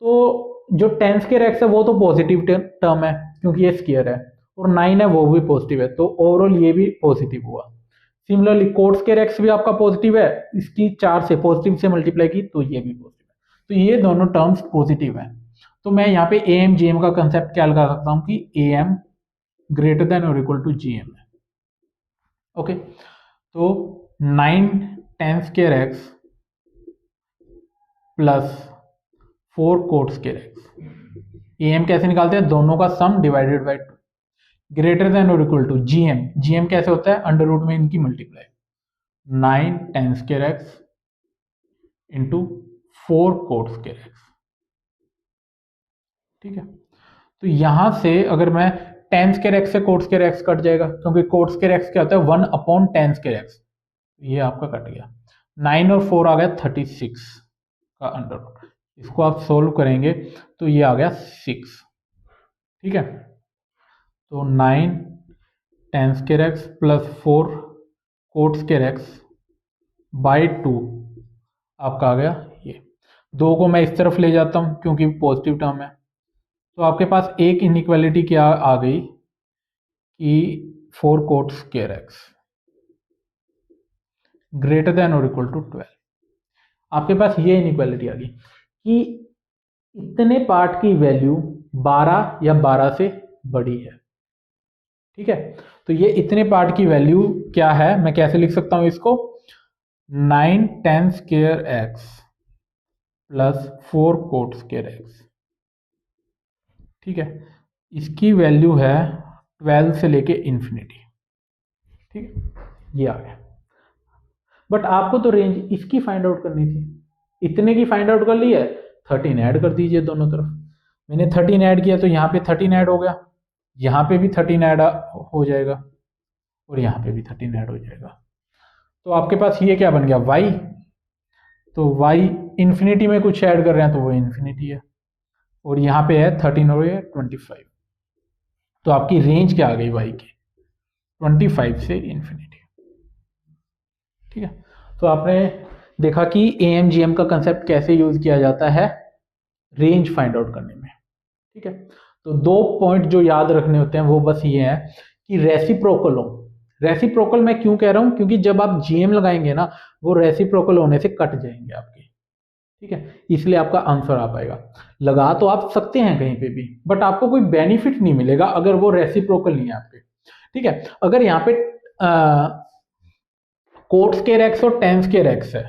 तो जो टेन स्क्वायर एक्स है वो तो पॉजिटिव टर्म है क्योंकि ये स्क्वायर है, और 9 है वो भी पॉजिटिव है, तो ओवरऑल ये भी पॉजिटिव हुआ। सिमिलरली कोट स्क्वायर एक्स भी आपका पॉजिटिव है, इसकी 4 से पॉजिटिव से मल्टीप्लाई की तो ये भी पॉजिटिव है। तो ये दोनों टर्म्स पॉजिटिव हैं। तो मैं यहाँ पे ए एम जी एम का कंसेप्ट क्या लगा सकता हूँ कि ए एम ग्रेटर देन और इक्वल टू जी एम है, ओके। तो 9 tan square x plus 4 cot square x, A M कैसे निकालते हैं, दोनों का sum divided by 2, greater than और equal to G M. G M कैसे होता है, अंडर रूट में इनकी multiply, 9 tan square x into 4 cot square x, ठीक है। तो यहां से अगर मैं टेन स्क्वायर एक्स से कोट स्क्वायर एक्स कट जाएगा, क्योंकि कोट स्क्वायर एक्स क्या होता है 1/10 स्क्वायर एक्स, ये आपका कट गया। 9 और 4 आ गया 36 का अंडर रूट, इसको आप सोल्व करेंगे तो ये आ गया 6, ठीक है। तो 9 tan square x plus 4 cot square x by 2 आपका आ गया ये। 2 को मैं इस तरफ ले जाता हूं क्योंकि पॉजिटिव टर्म है। तो आपके पास एक इनइक्वालिटी क्या आ गई कि 4 cot square x greater than और इक्वल टू 12। आपके पास ये इनइक्वालिटी आ गई कि इतने पार्ट की वैल्यू 12 या 12 से बड़ी है। ठीक है, तो ये इतने पार्ट की वैल्यू क्या है, मैं कैसे लिख सकता हूं इसको, 9 10 square x plus 4 cot square x. ठीक है, इसकी वैल्यू है 12 से लेके इन्फिनिटी। ठीक है, ये आ गया। बट आपको तो रेंज इसकी फाइंड आउट करनी थी, इतने की फाइंड आउट कर ली है, 13 ऐड कर दीजिए दोनों तरफ। मैंने 13 ऐड किया तो यहाँ पे 13 ऐड हो गया, यहाँ पे भी 13 ऐड हो जाएगा और यहाँ पे भी 13 ऐड हो जाएगा। तो आपके पास ये क्या बन गया, y। तो y इन्फिनिटी में कुछ ऐड कर रहे हैं तो वो इन्फिनिटी है, और यहाँ पे है 13 और ये 25। तो आपकी रेंज क्या आ गई y की, 25 से इन्फिनिटी। ठीक है, तो आपने देखा कि AMGM का कंसेप्ट कैसे यूज किया जाता है रेंज फाइंड आउट करने में। ठीक है, तो 2 पॉइंट जो याद रखने होते हैं वो बस ये है कि रेसिप्रोकल हो। रेसिप्रोकल मैं क्यों कह रहा हूं, क्योंकि जब आप GM लगाएंगे ना, वो रेसिप्रोकल होने से कट जाएंगे आपके। ठीक है, इसलिए आपका आंसर आ पाएगा। लगा तो आप सकते हैं कहीं पे भी, बट आपको कोई बेनिफिट नहीं मिलेगा अगर वो रेसिप्रोकल नहीं है आपके। ठीक है, अगर यहाँ पे कोट स्क्वायर एक्स और टेन स्क्वायर एक्स है,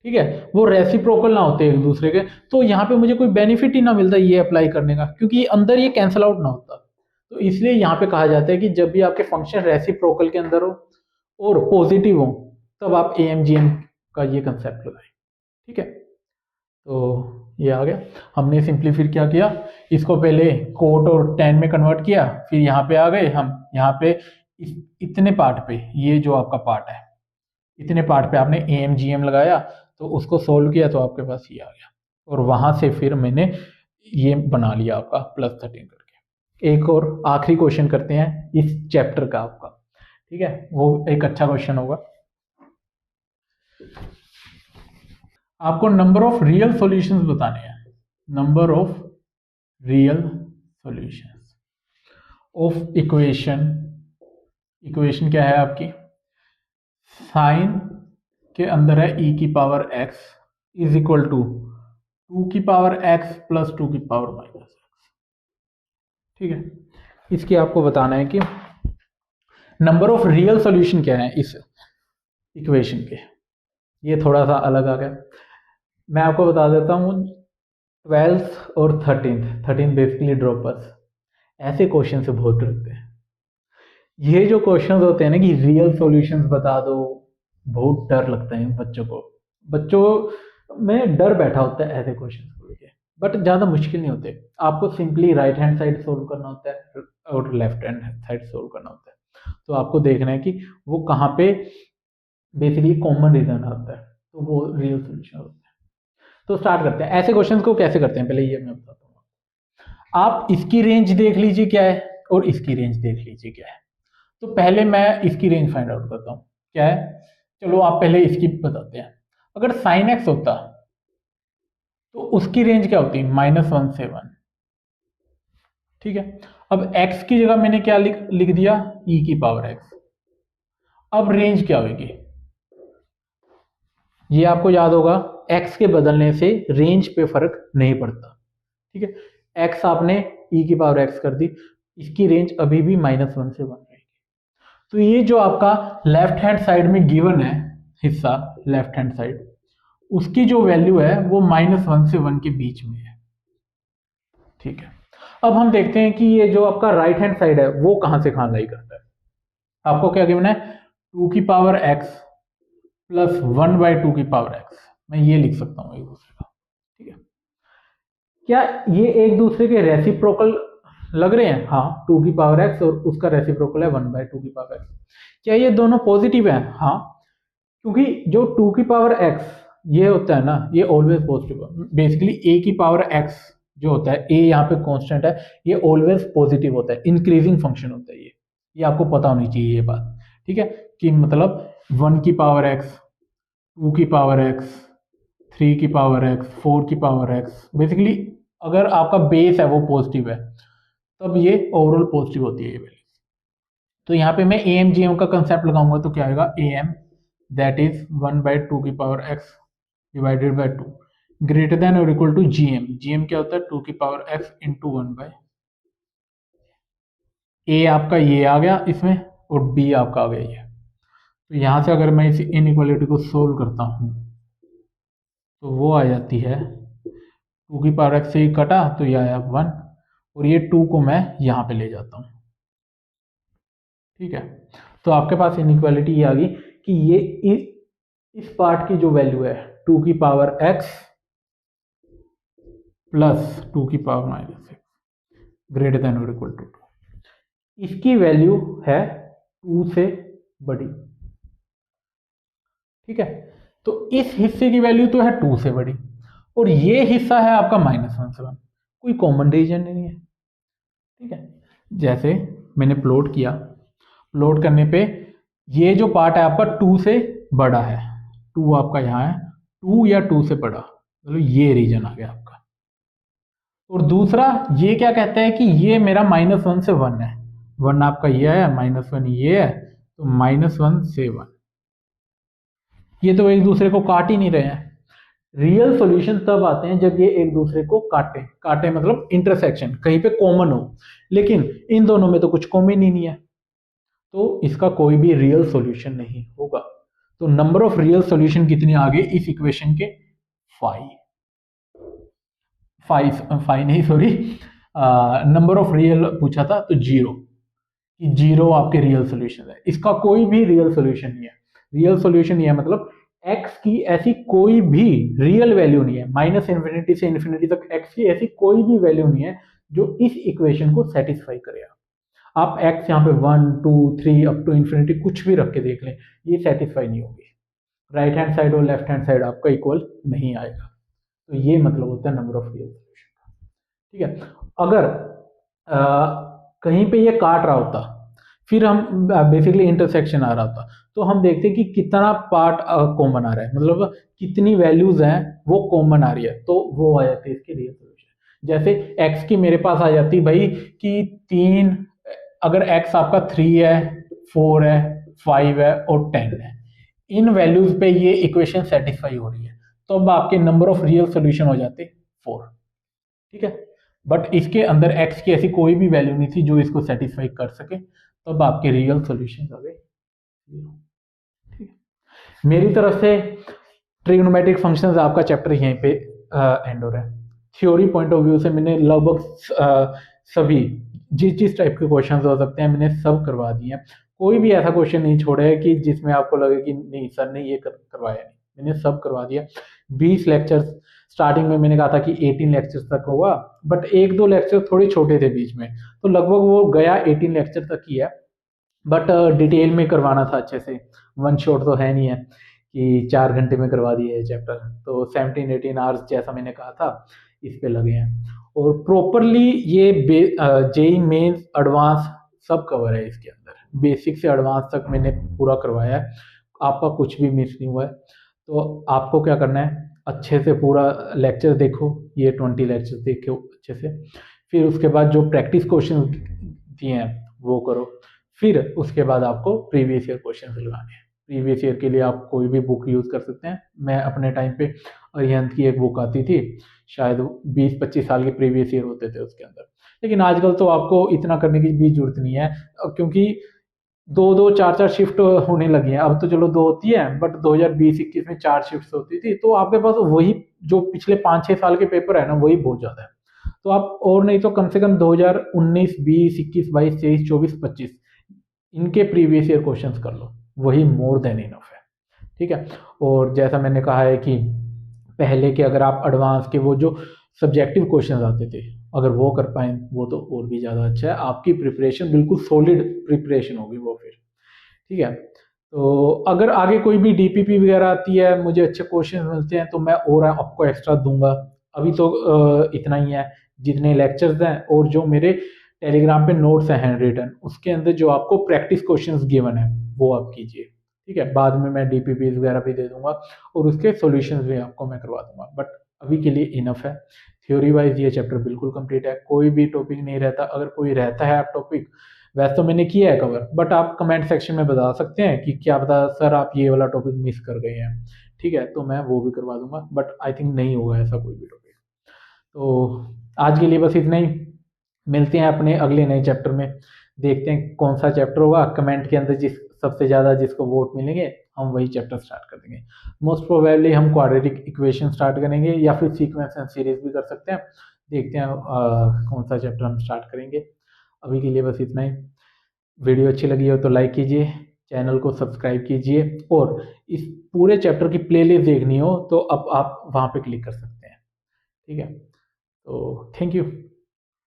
ठीक है, वो रेसिप्रोकल ना होते एक दूसरे के, तो यहाँ पे मुझे कोई बेनिफिट ही ना मिलता ये अप्लाई करने का, क्योंकि अंदर ये कैंसल आउट ना होता। तो इसलिए यहाँ पे कहा जाता है कि जब भी आपके फंक्शन रेसिप्रोकल के अंदर हो और पॉजिटिव हो, तब आप AMGM का ये कंसेप्ट लगाएं। ठीक है, तो ये आ गया। हमने सिंपली फिर क्या किया, इसको पहले कोट और टेन में कन्वर्ट किया, फिर यहाँ पे आ गए हम, यहाँ पे इतने पार्ट पे, ये जो आपका पार्ट है, इतने पार्ट पे आपने AMGM लगाया, तो उसको सोल्व किया तो आपके पास ये आ गया, और वहां से फिर मैंने ये बना लिया आपका +13 करके। एक और आखिरी क्वेश्चन करते हैं इस चैप्टर का आपका। ठीक है, वो एक अच्छा क्वेश्चन होगा। आपको नंबर ऑफ रियल सॉल्यूशंस बताने हैं, number of real solutions of equation. Equation क्या है आपकी, साइन के अंदर है e की power x is equal to 2 की पावर x प्लस 2 की पावर -x। ठीक है, इसकी आपको बताना है कि नंबर ऑफ रियल सॉल्यूशन क्या है इस इक्वेशन के। ये थोड़ा सा अलग आ गया, मैं आपको बता देता हूँ। 12th और 13th बेसिकली ड्रॉपर्स ऐसे क्वेश्चन से बहुत डरते हैं। ये जो क्वेश्चंस होते हैं ना कि रियल सॉल्यूशंस बता दो, बहुत डर लगता है बच्चों को, बच्चों में डर बैठा होता है ऐसे क्वेश्चंस को लेके। बट ज़्यादा मुश्किल नहीं होते, आपको simply write hand side solve करना होता है और लेफ्ट हैंड साइड सोल्व करना होता है। तो आपको देखना है कि वो कहाँ पे बेसिकली कॉमन रीजन आता है, तो वो रियल सोल्यूशन होता है। तो स्टार्ट करते हैं। ऐसे क्वेश्चंस को कैसे करते हैं पहले ये मैं बताता हूँ। आप इसकी रेंज देख लीजिए क्या है और इसकी रेंज देख लीजिए क्या है। तो पहले मैं इसकी रेंज फाइंड आउट करता हूँ क्या है। चलो आप पहले इसकी बताते हैं। अगर sin x होता तो उसकी रेंज क्या होती, -1 से 1। ठीक है, अब x की जगह मैंने क्या लिख दिया, e की पावर x। अब रेंज क्या होगी, ये आपको याद होगा, x के बदलने से रेंज पे फर्क नहीं पड़ता। ठीक है, x आपने e की पावर x कर दी, इसकी रेंज अभी भी -1 से 1 रहेगी। तो ये जो आपका लेफ्ट हैंड साइड में गिवन है हिस्सा, लेफ्ट हैंड साइड, उसकी जो वैल्यू है वो -1 से 1 के बीच में है। ठीक है, अब हम देखते हैं कि ये जो आपका राइट हैंड साइड है वो कहां से कहां लाई करता है। आपको क्या गिवन है, 2 की पावर x प्लस 1/2 की पावर x। मैं ये लिख सकता हूं एक दूसरे का। ठीक है, क्या ये एक दूसरे के रेसिप्रोकल लग रहे हैं, हाँ, 2 की पावर x और उसका रेसिप्रोकल है 1/2 की पावर x। क्या ये दोनों पॉजिटिव हैं, हाँ, क्योंकि जो 2 की पावर x ये होता है ना, ये ऑलवेज पॉजिटिव है। बेसिकली a की पावर x जो होता है, a यहाँ पे कांस्टेंट है, ये ऑलवेज पॉजिटिव होता है, इंक्रीजिंग फंक्शन होता है ये आपको पता होनी चाहिए ये बात। ठीक है, कि मतलब 1 की पावर x, 2 की पावर x, 3 की पावर x, 4 की पावर x, बेसिकली अगर आपका बेस है वो पॉजिटिव है तब ये ओवरऑल पॉजिटिव होती है ये वैल्यू। तो यहाँ पे मैं AMGM का कंसेप्ट लगाऊंगा तो क्या आएगा, AM दैट इज 1/2 की power x divided by 2। Greater than और इक्वल टू जीएम। जीएम क्या होता है? 2 की पावर x इंटू 1/। ए आपका ये आ गया इसमें और बी आपका आ गया ये। तो यहां से अगर मैं इस इनइक्वालिटी को सोल्व करता हूं तो वो आ जाती है 2 की पावर x से ही कटा तो ये आया 1 और ये 2 को मैं यहां पे ले जाता हूं। ठीक है, तो आपके पास इनइक्वालिटी ये आ गई कि ये इस पार्ट की जो वैल्यू है 2 की पावर x प्लस 2 की पावर -6 ग्रेटर देन और इक्वल टू 2, इसकी वैल्यू है 2 से बड़ी। ठीक है, तो इस हिस्से की वैल्यू तो है 2 से बड़ी और ये हिस्सा है आपका -1 से 1, कोई कॉमन रीजन नहीं है। ठीक है, जैसे मैंने प्लॉट किया, प्लॉट करने पे ये जो पार्ट है आपका 2 से बड़ा है, 2 आपका यहाँ है, 2 या 2 से बड़ा, मतलब ये रीजन आ गया आपका। और दूसरा ये क्या कहता है कि ये मेरा -1 से 1 है, 1 आपका ये है, -1 ये है, तो -1 से 1, ये तो एक दूसरे को काट ही नहीं रहे हैं। रियल सॉल्यूशन तब आते हैं जब ये एक दूसरे को काटे, काटे मतलब इंटरसेक्शन कहीं पे कॉमन हो, लेकिन इन दोनों में तो कुछ कॉमन ही नहीं है, तो इसका कोई भी रियल सॉल्यूशन नहीं होगा। तो नंबर ऑफ रियल सॉल्यूशन कितने आ गए इस इक्वेशन के? 5 नहीं सॉरी, नंबर ऑफ रियल पूछा था तो 0, कि 0 आपके रियल सॉल्यूशन है, इसका कोई भी रियल सॉल्यूशन नहीं है। रियल सॉल्यूशन ये है मतलब x की ऐसी कोई भी रियल वैल्यू नहीं है, -इन्फिनिटी से इन्फिनिटी तक x की ऐसी कोई भी वैल्यू नहीं है जो इस इक्वेशन को सेटिस्फाई करेगा। आप x यहाँ पे 1 2 3 अप टू इन्फिनिटी कुछ भी रख के देख लें, ये सेटिस्फाई नहीं होगी। राइट हैंड साइड और लेफ्ट हैंड साइड आपका इक्वल नहीं आएगा। तो ये मतलब होता है नंबर ऑफ रियल सॉल्यूशन का। ठीक है, अगर कहीं पे ये काट रहा होता, फिर हम बेसिकली इंटरसेक्शन आ रहा होता, तो हम देखते हैं कि कितना पार्ट कॉमन आ रहा है, मतलब कितनी वैल्यूज हैं वो कॉमन आ रही है, तो वो आ जाती है इसके रियल सॉल्यूशन। जैसे x की मेरे पास आ जाती भाई कि 3, अगर x आपका 3 है, 4 है, 5 है और 10 है, इन वैल्यूज पे ये इक्वेशन सेटिस्फाई हो रही है, तो अब आपके नंबर ऑफ रियल सॉल्यूशन हो जाते 4। ठीक है, बट इसके अंदर x की ऐसी कोई भी वैल्यू नहीं थी जो इसको सेटिस्फाई कर सके, तो अब आपके रियल सॉल्यूशन आ गए 0। ठीक है, मेरी तरफ से ट्रिग्नोमेट्रिक फंक्शंस आपका चैप्टर यहीं पे एंड हो रहा है। थ्योरी पॉइंट ऑफ व्यू से मैंने लगभग सभी जिस टाइप के क्वेश्चंस हो सकते हैं मैंने सब करवा दिए हैं। कोई भी ऐसा क्वेश्चन नहीं छोड़ा है कि जिसमें आपको लगे कि नहीं सर ने ये करवाया नहीं, मैंने सब करवा दिया। 20 लेक्चर्स स्टार्टिंग में मैंने कहा था कि 18 लेक्चर्स तक होगा, बट 1-2 लेक्चर थोड़े छोटे थे बीच में, तो लगभग वो गया 18 लेक्चर तक ही है, बट डिटेल में करवाना था अच्छे से, वन शॉट तो है नहीं है कि 4 घंटे में करवा दिए चैप्टर, तो 17-18 आवर्स जैसा मैंने कहा था इस पे लगे हैं। और प्रॉपरली ये जेई मेंस एडवांस सब कवर है इसके अंदर, बेसिक से एडवांस तक मैंने पूरा करवाया है, आपका कुछ भी मिस नहीं हुआ है। तो आपको क्या करना है, अच्छे से पूरा लेक्चर देखो, ये 20 लेक्चर देखो अच्छे से, फिर उसके बाद जो प्रैक्टिस क्वेश्चन दिए हैं वो करो, फिर उसके बाद आपको प्रीवियस ईयर क्वेश्चन लगाने हैं। प्रीवियस ईयर के लिए आप कोई भी बुक यूज़ कर सकते हैं। मैं अपने टाइम पे अरिहंत की एक बुक आती थी, शायद 20-25 साल के प्रीवियस ईयर होते थे उसके अंदर, लेकिन आजकल तो आपको इतना करने की भी जरूरत नहीं है, क्योंकि 2-2 4-4 शिफ्ट होने लगी हैं। अब तो चलो 2 होती है, बट 2020-21 में 4 शिफ्ट होती थी, तो आपके पास वही जो पिछले 5-6 साल के पेपर है ना, वही बहुत ज़्यादा है। तो आप और नहीं तो कम से कम 2019, 20, 21, 22, 23, 24, 25 इनके प्रीवियस ईयर क्वेश्चंस कर लो, वही मोर देन इनफ है। ठीक है, और जैसा मैंने कहा है कि पहले के अगर आप एडवांस के वो जो सब्जेक्टिव क्वेश्चंस आते थे, अगर वो कर पाए वो तो और भी ज़्यादा अच्छा है, आपकी प्रिपरेशन बिल्कुल सॉलिड प्रिपरेशन होगी वो फिर। ठीक है, तो अगर आगे कोई भी डीपीपी वगैरह आती है, मुझे अच्छे क्वेश्चन मिलते हैं, तो मैं और आपको एक्स्ट्रा दूंगा। अभी तो इतना ही है, जितने लेक्चर्स हैं और जो मेरे टेलीग्राम पे नोट्स हैं हैंड रिटन, उसके अंदर जो आपको प्रैक्टिस क्वेश्चंस गिवन है वो आप कीजिए। ठीक है, बाद में मैं डीपीपी वगैरह भी दे दूंगा और उसके सॉल्यूशंस भी आपको मैं करवा दूंगा, बट अभी के लिए इनफ है। थ्योरी वाइज ये चैप्टर बिल्कुल कंप्लीट है, कोई भी टॉपिक नहीं रहता। अगर कोई रहता है आप टॉपिक, वैसे तो मैंने किया है कवर, बट आप कमेंट सेक्शन में बता सकते हैं कि क्या पता सर आप ये वाला टॉपिक मिस कर गए हैं। ठीक है, तो मैं वो भी करवा दूंगा, बट आई थिंक नहीं होगा ऐसा कोई भी टॉपिक। तो आज के लिए बस इतना ही, मिलते हैं अपने अगले नए चैप्टर में, देखते हैं कौन सा चैप्टर होगा, कमेंट के अंदर जिस सबसे ज़्यादा जिसको वोट मिलेंगे हम वही चैप्टर स्टार्ट कर देंगे। मोस्ट प्रोबेबली हम क्वाड्रेटिक इक्वेशन स्टार्ट करेंगे या फिर सीक्वेंस एंड सीरीज भी कर सकते हैं, देखते हैं कौन सा चैप्टर हम स्टार्ट करेंगे। अभी के लिए बस इतना ही। वीडियो अच्छी लगी हो तो लाइक कीजिए, चैनल को सब्सक्राइब कीजिए, और इस पूरे चैप्टर की प्लेलिस्ट देखनी हो तो अब आप वहाँ पे क्लिक कर सकते हैं। ठीक है, तो थैंक यू।